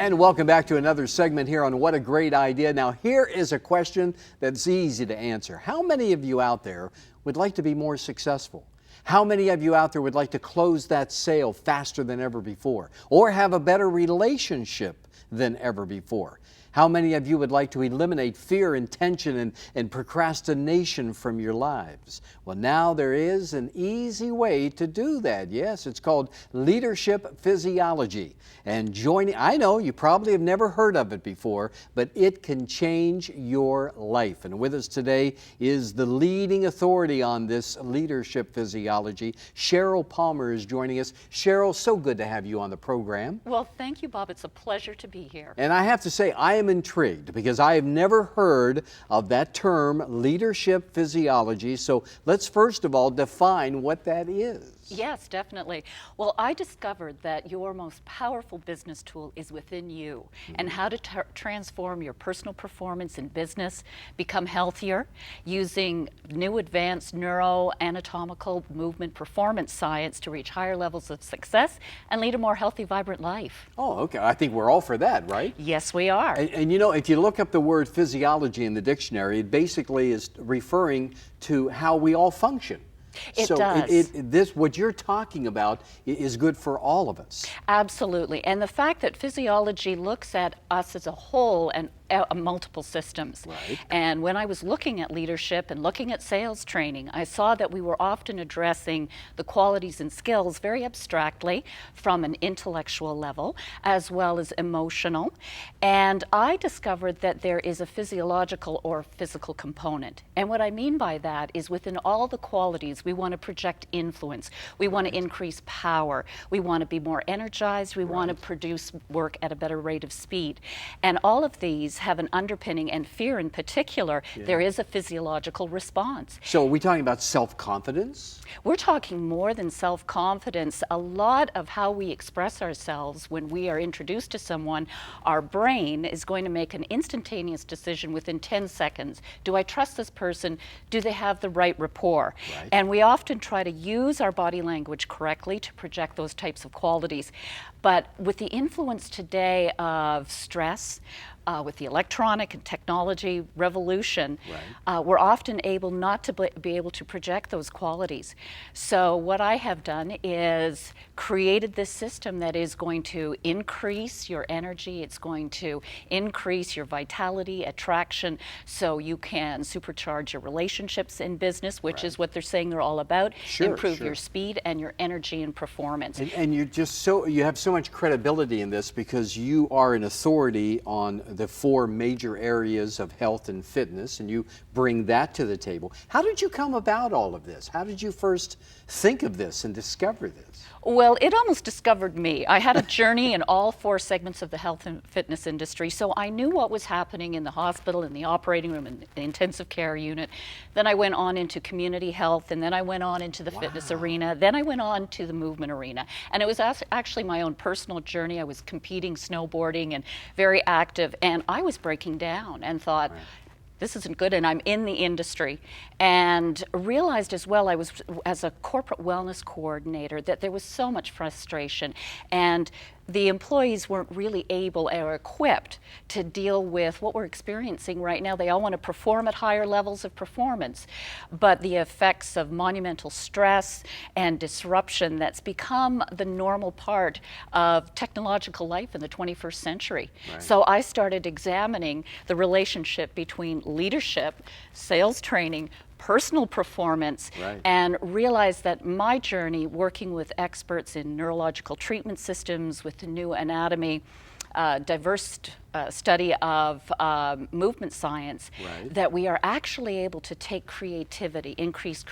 And welcome back to another segment here on What a Great Idea. Now, here is a question that's easy to answer. How many of you out there would like to be more successful? How many of you out there would like to close that sale faster than ever before? Or have a better relationship than ever before? How many of you would like to eliminate fear and tension and procrastination from your lives? Well, now there is an easy way to do that. Yes, it's called Leadership Physiology. And I know you probably have never heard of it before, but it can change your life. And with us today is the leading authority on this leadership physiology. Cheryl Pomer is joining us. Cheryl, so good to have you on the program. Well, thank you, Bob. It's a pleasure to be here. And I have to say, I am intrigued because I have never heard of that term, leadership physiology. So let's first of all define what that is. Yes, definitely. Well, I discovered that your most powerful business tool is within you, and how to transform your personal performance in business, become healthier using new advanced neuroanatomical movement performance science to reach higher levels of success and lead a more healthy, vibrant life. Oh, okay. I think we're all for that, right? Yes, we are. And you know, if you look up the word physiology in the dictionary, it basically is referring to how we all function. It does. What you're talking about is good for all of us. Absolutely. And the fact that physiology looks at us as a whole and multiple systems. Right. And when I was looking at leadership and looking at sales training, I saw that we were often addressing the qualities and skills very abstractly from an intellectual level as well as emotional. And I discovered that there is a physiological or physical component. And what I mean by that is within all the qualities, we want to project influence. We want to increase power. We want to be more energized. We want to produce work at a better rate of speed. And all of these have an underpinning, and fear in particular, there is a physiological response. So are we talking about self-confidence? We're talking more than self-confidence. A lot of how we express ourselves when we are introduced to someone, our brain is going to make an instantaneous decision within 10 seconds. Do I trust this person? Do they have the right rapport? Right. And we often try to use our body language correctly to project those types of qualities. But with the influence today of stress, with the electronic and technology revolution, we're often able not to be able to project those qualities. So what I have done is created this system that is going to increase your energy, it's going to increase your vitality, attraction, so you can supercharge your relationships in business, which is what they're saying they're all about, improve your speed and your energy and performance. And you're just you have so much credibility in this because you are an authority on the 4 major areas of health and fitness, and you bring that to the table. How did you come about all of this? How did you first think of this and discover this? Well, it almost discovered me. I had a journey in all 4 segments of the health and fitness industry, so I knew what was happening in the hospital, in the operating room, in the intensive care unit. Then I went on into community health, and then I went on into the fitness arena. Then I went on to the movement arena. And it was actually my own personal journey. I was competing, snowboarding, and very active, and I was breaking down and thought, this isn't good, and I'm in the industry. And realized as well, I was, as a corporate wellness coordinator, that there was so much frustration, and the employees weren't really able or equipped to deal with what we're experiencing right now. They all want to perform at higher levels of performance, but the effects of monumental stress and disruption that's become the normal part of technological life in the 21st century. So I started examining the relationship between leadership, sales training, personal performance, and realized that my journey working with experts in neurological treatment systems, with the new anatomy, diverse study of movement science, that we are actually able to take creativity, increase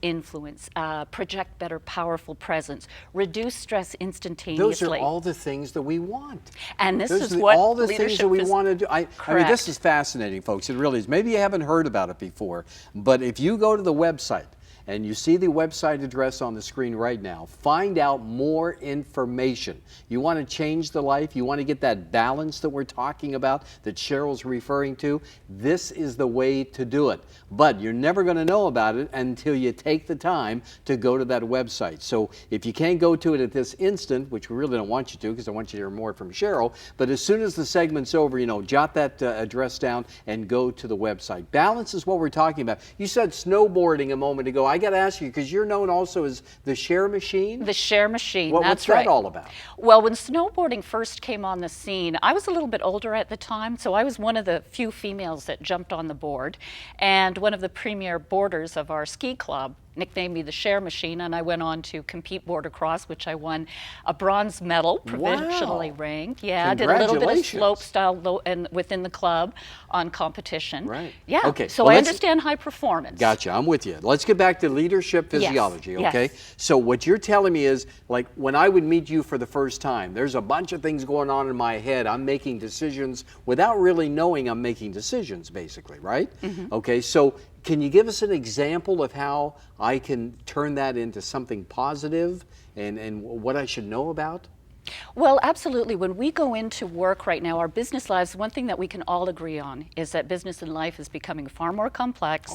influence, project better powerful presence, reduce stress instantaneously. Those are all the things that we want. And this is what all the things that we want to do. I mean, this is Correct. fascinating, folks. It really is. Maybe you haven't heard about it before, but if you go to the website and you see the website address on the screen right now. Find out more information. You want to change the life, you want to get that balance that we're talking about, that Cheryl's referring to, this is the way to do it. But you're never going to know about it until you take the time to go to that website. So if you can't go to it at this instant, which we really don't want you to because I want you to hear more from Cheryl, but as soon as the segment's over, jot that address down and go to the website. Balance is what we're talking about. You said snowboarding a moment ago. I got to ask you, because you're known also as the share machine? The share machine, What's that's right. that all about? Well, when snowboarding first came on the scene, I was a little bit older at the time, so I was one of the few females that jumped on the board, and one of the premier boarders of our ski club nicknamed me the share machine, and I went on to compete border cross, which I won a bronze medal, provincially ranked. Yeah, I did a little bit of slope style and within the club on competition. Right. Yeah. Okay. So I understand high performance. Gotcha. I'm with you. Let's get back to leadership physiology. Yes. Okay. Yes. So what you're telling me is, like, when I would meet you for the first time, there's a bunch of things going on in my head. I'm making decisions without really knowing I'm making decisions, basically, right? Mm-hmm. Okay. So can you give us an example of how I can turn that into something positive and what I should know about? Well, absolutely. When we go into work right now, our business lives, one thing that we can all agree on is that business and life is becoming far more complex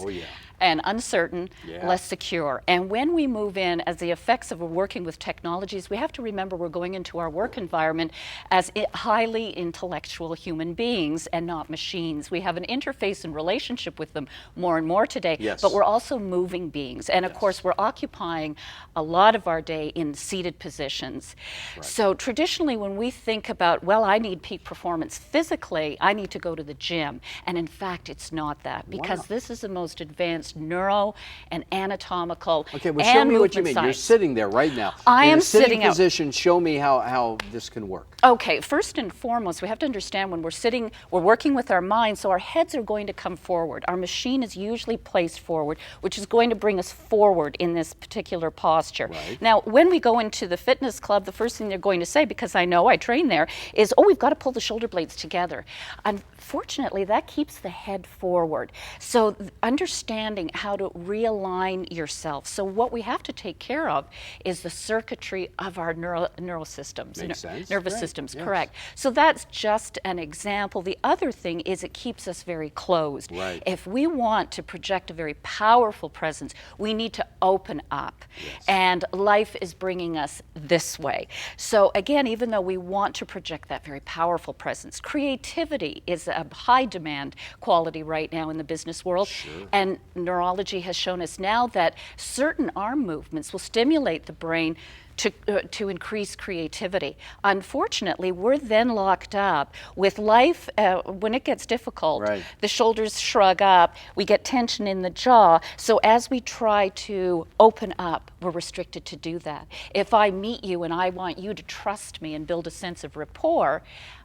and uncertain, less secure. And when we move in as the effects of working with technologies, we have to remember we're going into our work environment as highly intellectual human beings and not machines. We have an interface and relationship with them more and more today, but we're also moving beings. And of course, we're occupying a lot of our day in seated positions. So traditionally, when we think about, well, I need peak performance physically, I need to go to the gym. And in fact, it's not that, because this is the most advanced neuro and anatomical Okay, well, show me what you mean. science. You're sitting there right now. I am in a sitting sitting out. position. Show me how this can work. Okay, first and foremost, we have to understand when we're sitting, we're working with our minds, so our heads are going to come forward. Our machine is usually placed forward, which is going to bring us forward in this particular posture. Now, when we go into the fitness club, the first thing they're going to say, because I know I train there, is, oh, we've got to pull the shoulder blades together. Unfortunately, that keeps the head forward. So understanding how to realign yourself. So what we have to take care of is the circuitry of our neural systems, nervous systems, correct. So that's just an example. The other thing is it keeps us very closed. If we want to project a very powerful presence, we need to open up. And life is bringing us this way. So again, even though we want to project that very powerful presence, creativity is a high demand quality right now in the business world. And neurology has shown us now that certain arm movements will stimulate the brain to increase creativity. Unfortunately, we're then locked up with life. When it gets difficult, the shoulders shrug up, we get tension in the jaw. So as we try to open up, we're restricted to do that. If I meet you and I want you to trust me and build a sense of rapport,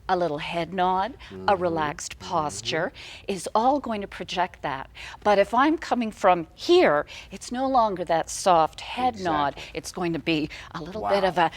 a little head nod, a relaxed posture is all going to project that. But if I'm coming from here, it's no longer that soft head nod. It's going to be a little bit of a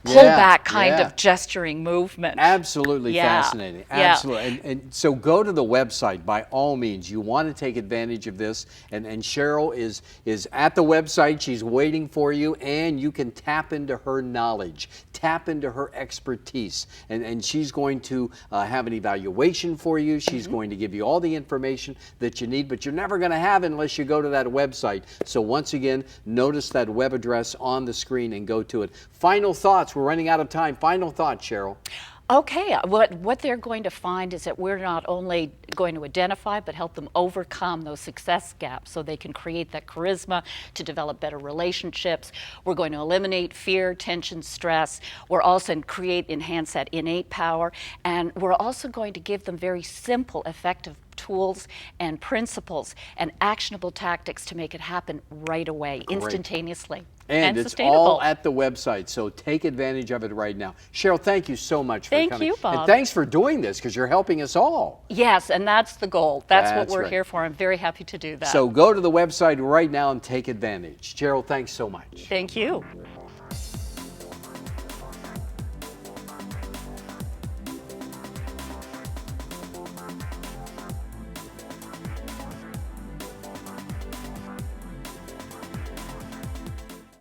pullback kind of gesturing movement. Absolutely fascinating. Absolutely. And so go to the website by all means. You want to take advantage of this. And Cheryl is at the website. She's waiting for you, and you can tap into her knowledge, tap into her expertise. And she's going to have an evaluation for you. She's going to give you all the information that you need, but you're never going to have it unless you go to that website. So once again, notice that web address on the screen and go to it. Final thoughts. We're running out of time. Final thoughts, Cheryl. Okay, what they're going to find is that we're not only going to identify, but help them overcome those success gaps so they can create that charisma to develop better relationships. We're going to eliminate fear, tension, stress. We're also enhance that innate power. And we're also going to give them very simple, effective tools and principles and actionable tactics to make it happen right away, instantaneously. And it's all at the website, so take advantage of it right now. Cheryl, thank you so much for coming. Thank you, Bob. And thanks for doing this, because you're helping us all. Yes, and that's the goal. That's what we're here for. I'm very happy to do that. So go to the website right now and take advantage. Cheryl, thanks so much. Thank you.